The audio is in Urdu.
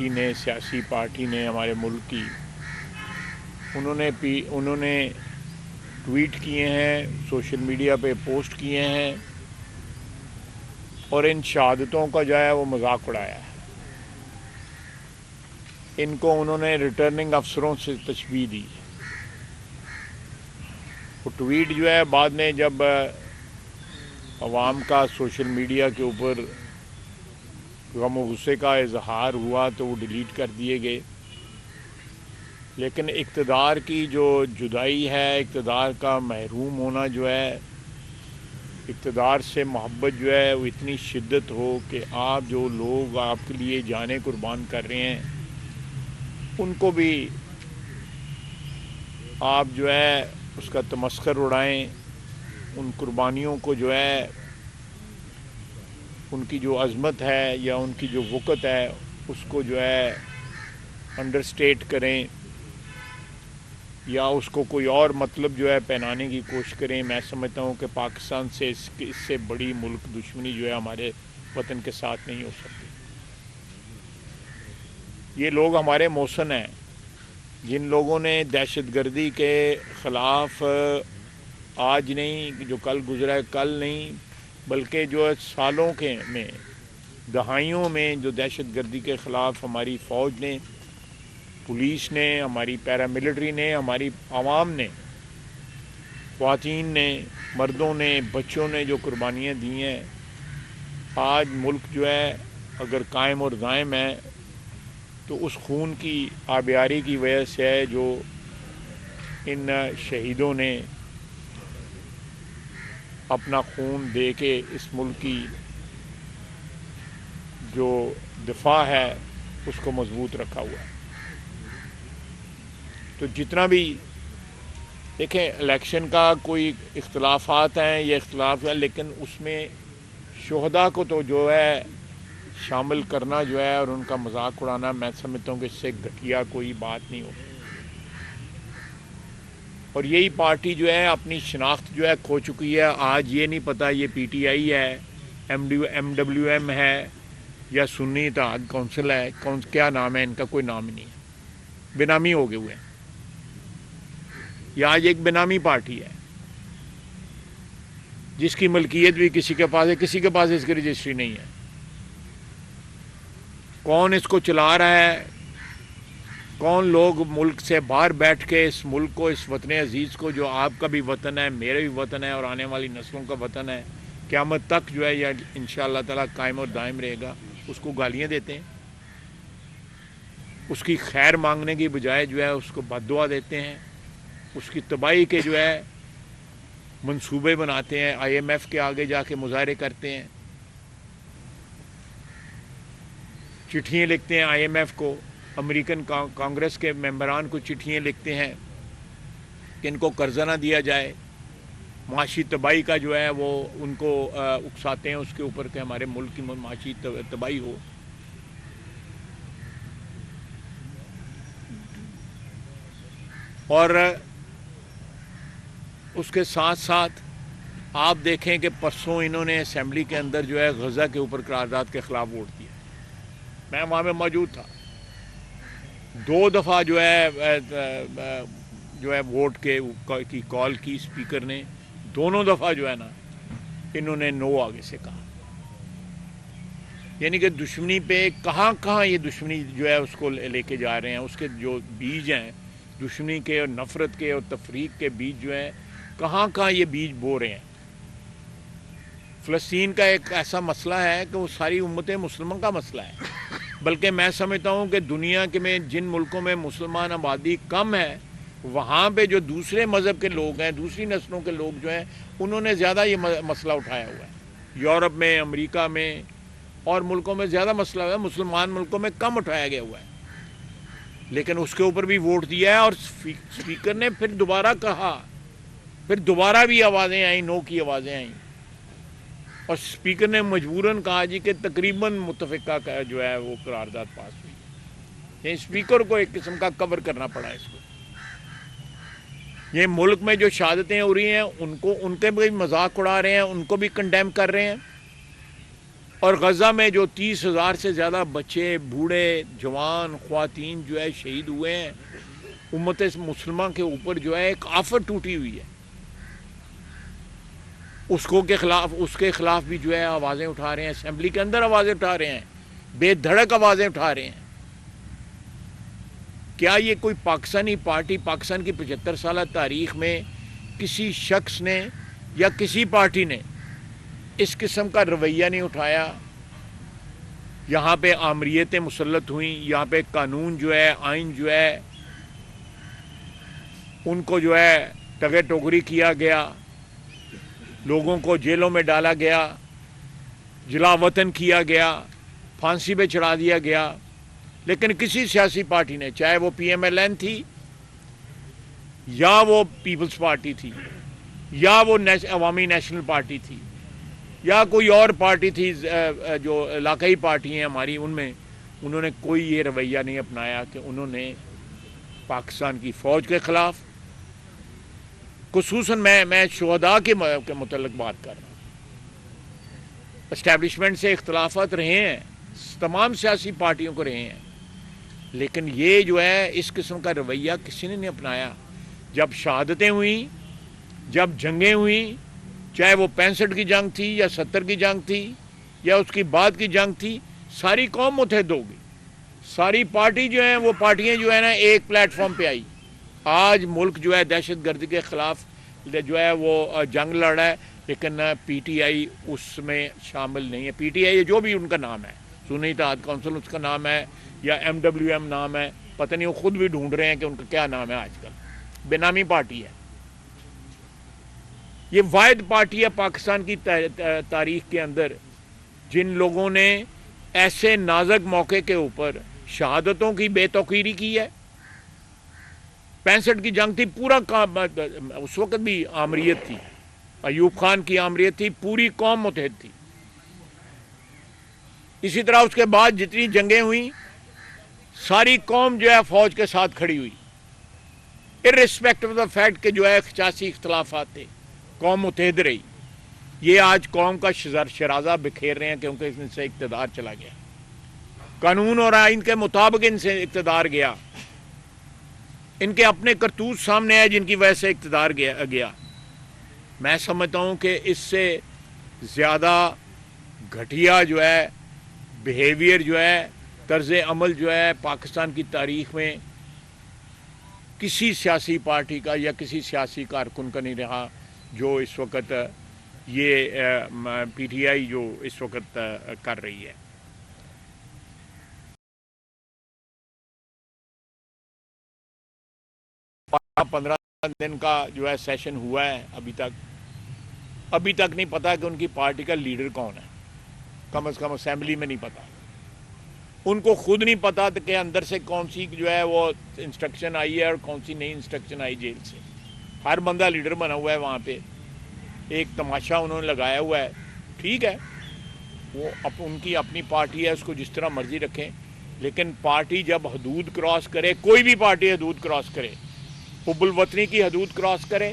پارٹی نے، سیاسی پارٹی نے ہمارے ملک کی، انہوں نے ٹویٹ کیے ہیں، سوشل میڈیا پہ پوسٹ کیے ہیں اور ان شہادتوں کا جو ہے وہ مذاق اڑایا ہے۔ ان کو انہوں نے ریٹرننگ افسروں سے تشبیہ دی۔ وہ ٹویٹ جو ہے بعد میں جب عوام کا سوشل میڈیا کے اوپر غم و غصے کا اظہار ہوا تو وہ ڈیلیٹ کر دیے گئے، لیکن اقتدار کی جو جدائی ہے، اقتدار کا محروم ہونا جو ہے، اقتدار سے محبت جو ہے وہ اتنی شدت ہو کہ آپ جو لوگ آپ کے لیے جانیں قربان کر رہے ہیں ان کو بھی آپ جو ہے اس کا تمسخر اڑائیں، ان قربانیوں کو جو ہے ان کی جو عظمت ہے یا ان کی جو وقت ہے اس کو جو ہے انڈرسٹیٹ کریں یا اس کو کوئی اور مطلب جو ہے پہنانے کی کوشش کریں۔ میں سمجھتا ہوں کہ پاکستان سے اس سے بڑی ملک دشمنی جو ہے ہمارے وطن کے ساتھ نہیں ہو سکتی۔ یہ لوگ ہمارے محسن ہیں، جن لوگوں نے دہشت گردی کے خلاف آج نہیں، جو کل گزرا ہے کل نہیں، بلکہ جو سالوں کے میں، دہائیوں میں جو دہشت گردی کے خلاف ہماری فوج نے، پولیس نے، ہماری پیراملٹری نے، ہماری عوام نے، خواتین نے، مردوں نے، بچوں نے جو قربانیاں دی ہیں، آج ملک جو ہے اگر قائم اور دائم ہے تو اس خون کی آبیاری کی وجہ سے ہے جو ان شہیدوں نے اپنا خون دے کے اس ملک کی جو دفاع ہے اس کو مضبوط رکھا ہوا ہے۔ تو جتنا بھی دیکھیں الیکشن کا کوئی اختلافات ہیں، یہ اختلاف ہے، لیکن اس میں شہداء کو تو جو ہے شامل کرنا جو ہے اور ان کا مذاق اڑانا، میں سمجھتا ہوں کہ اس سے گھٹیا کوئی بات نہیں ہوتی۔ اور یہی پارٹی جو ہے اپنی شناخت جو ہے کھو چکی ہے۔ آج یہ نہیں پتہ یہ پی ٹی آئی ہے، ایم ڈبلیو ایم ہے یا سنی اتحاد کونسل ہے، کیا نام ہے ان کا، کوئی نام ہی نہیں ہے، بے نامی ہو گئے ہوئے ہیں۔ یہ آج ایک بے نامی پارٹی ہے جس کی ملکیت بھی کسی کے پاس ہے، کسی کے پاس اس کی رجسٹری نہیں ہے۔ کون اس کو چلا رہا ہے، کون لوگ ملک سے باہر بیٹھ کے اس ملک کو، اس وطن عزیز کو جو آپ کا بھی وطن ہے، میرا بھی وطن ہے اور آنے والی نسلوں کا وطن ہے، قیامت تک جو ہے یہ انشاءاللہ تعالیٰ قائم اور دائم رہے گا، اس کو گالیاں دیتے ہیں، اس کی خیر مانگنے کی بجائے جو ہے اس کو بد دعا دیتے ہیں، اس کی تباہی کے جو ہے منصوبے بناتے ہیں، آئی ایم ایف کے آگے جا کے مظاہرے کرتے ہیں، چٹھیاں لکھتے ہیں آئی ایم ایف کو، امریکن کانگریس کے ممبران کو چٹھیاں لکھتے ہیں کہ ان کو قرضہ نہ دیا جائے، معاشی تباہی کا جو ہے وہ ان کو اکساتے ہیں اس کے اوپر کہ ہمارے ملک کی معاشی تباہی ہو۔ اور اس کے ساتھ ساتھ آپ دیکھیں کہ پرسوں انہوں نے اسمبلی کے اندر جو ہے غزہ کے اوپر قرارداد کے خلاف ووٹ دیا۔ میں وہاں میں موجود تھا، 2 دفعہ جو ہے ووٹ کی کال کی اسپیکر نے، دونوں دفعہ جو ہے نا انہوں نے نو آگے سے کہا۔ یعنی کہ دشمنی پہ کہاں کہاں یہ دشمنی جو ہے اس کو لے کے جا رہے ہیں، اس کے جو بیج ہیں دشمنی کے اور نفرت کے اور تفریق کے بیج جو ہیں، کہاں کہاں یہ بیج بو رہے ہیں۔ فلسطین کا ایک ایسا مسئلہ ہے کہ وہ ساری امت مسلمہ کا مسئلہ ہے، بلکہ میں سمجھتا ہوں کہ دنیا کے میں جن ملکوں میں مسلمان آبادی کم ہے وہاں پہ جو دوسرے مذہب کے لوگ ہیں، دوسری نسلوں کے لوگ جو ہیں، انہوں نے زیادہ یہ مسئلہ اٹھایا ہوا ہے۔ یورپ میں، امریکہ میں اور ملکوں میں زیادہ مسئلہ ہوا ہے، مسلمان ملکوں میں کم اٹھایا گیا ہوا ہے، لیکن اس کے اوپر بھی ووٹ دیا ہے۔ اور اسپیکر نے پھر دوبارہ کہا، پھر دوبارہ بھی آوازیں آئیں، نو کی آوازیں آئیں، اور اسپیکر نے مجبوراً کہا جی کہ تقریباً متفقہ کا جو ہے وہ قرارداد پاس ہوئی۔ یہ اسپیکر کو ایک قسم کا کور کرنا پڑا اس کو۔ یہ ملک میں جو شہادتیں ہو رہی ہیں ان کے بھی مذاق اڑا رہے ہیں، ان کو بھی کنڈیم کر رہے ہیں، اور غزہ میں جو 30,000 سے زیادہ بچے، بوڑھے، جوان، خواتین جو ہے شہید ہوئے ہیں، امت مسلمہ کے اوپر جو ہے ایک آفت ٹوٹی ہوئی ہے. اس کے خلاف بھی جو ہے آوازیں اٹھا رہے ہیں، اسمبلی کے اندر آوازیں اٹھا رہے ہیں، بے دھڑک آوازیں اٹھا رہے ہیں. کیا یہ کوئی پاکستانی پارٹی، پاکستان کی 75 سالہ تاریخ میں کسی شخص نے یا کسی پارٹی نے اس قسم کا رویہ نہیں اٹھایا؟ یہاں پہ آمریتیں مسلط ہوئیں، یہاں پہ قانون جو ہے، آئین جو ہے، ان کو جو ہے ٹگے ٹوکری کیا گیا، لوگوں کو جیلوں میں ڈالا گیا، جلا وطن کیا گیا، پھانسی پہ چڑھا دیا گیا. لیکن کسی سیاسی پارٹی نے، چاہے وہ پی ایم ایل این تھی یا وہ پیپلز پارٹی تھی یا وہ عوامی نیشنل پارٹی تھی یا کوئی اور پارٹی تھی جو علاقائی پارٹی ہیں ہماری، ان میں انہوں نے کوئی یہ رویہ نہیں اپنایا کہ انہوں نے پاکستان کی فوج کے خلاف، خصوصاً میں شہداء کے متعلق بات کر رہا ہوں. اسٹیبلشمنٹ سے اختلافات رہے ہیں، تمام سیاسی پارٹیوں کو رہے ہیں، لیکن یہ جو ہے اس قسم کا رویہ کسی نے نہیں اپنایا. جب شہادتیں ہوئیں، جب جنگیں ہوئیں، چاہے وہ 65 کی جنگ تھی یا 70 کی جنگ تھی یا اس کی بعد کی جنگ تھی، ساری قوم متحد ہو گئی. ساری پارٹی جو ہیں، وہ پارٹیاں جو ہیں نا، ایک پلیٹ فارم پہ آئی. آج ملک جو ہے دہشت گردی کے خلاف جو ہے وہ جنگ لڑ رہا ہے، لیکن پی ٹی آئی اس میں شامل نہیں ہے. پی ٹی آئی جو بھی ان کا نام ہے، سنی اتحاد کونسل اس کا نام ہے، یا MWM نام ہے، پتہ نہیں، وہ خود بھی ڈھونڈ رہے ہیں کہ ان کا کیا نام ہے. آج کل بے نامی پارٹی ہے. یہ واحد پارٹی ہے پاکستان کی تاریخ کے اندر جن لوگوں نے ایسے نازک موقع کے اوپر شہادتوں کی بے توقیری کی ہے. 65 کی جنگ تھی، پورا اس وقت بھی آمریت تھی، ایوب خان کی آمریت تھی، پوری قوم متحد تھی. اسی طرح اس کے بعد جتنی جنگیں ہوئیں، ساری قوم جو ہے فوج کے ساتھ کھڑی ہوئی، ارسپیکٹ آف دا فیکٹ کہ جو ہے 85 اختلافات تھے، قوم متحد رہی. یہ آج قوم کا شرازہ بکھیر رہے ہیں کیونکہ ان سے اقتدار چلا گیا، قانون اور آئین کے مطابق ان سے اقتدار گیا، ان کے اپنے کرتوت سامنے آئے جن کی وجہ سے اقتدار گیا. میں سمجھتا ہوں کہ اس سے زیادہ گھٹیا جو ہے بیہیویئر جو ہے، طرز عمل جو ہے پاکستان کی تاریخ میں کسی سیاسی پارٹی کا یا کسی سیاسی کارکن کا نہیں رہا، جو اس وقت یہ پی ٹی آئی جو اس وقت کر رہی ہے. 15 دن کا جو ہے سیشن ہوا ہے، ابھی تک نہیں پتا کہ ان کی پارٹی کا لیڈر کون ہے. کم از کم اسمبلی میں نہیں پتا، ان کو خود نہیں پتا کہ اندر سے کون سی جو ہے وہ انسٹرکشن آئی ہے اور کون سی نئی انسٹرکشن آئی جیل سے. ہر بندہ لیڈر بنا ہوا ہے وہاں پہ، ایک تماشا انہوں نے لگایا ہوا ہے. ٹھیک ہے، وہ ان کی اپنی پارٹی ہے، اس کو جس طرح مرضی رکھیں، لیکن پارٹی جب حدود کراس کرے، کوئی بھی پارٹی حدود کراس کرے، حب الوطنی کی حدود کراس کرے،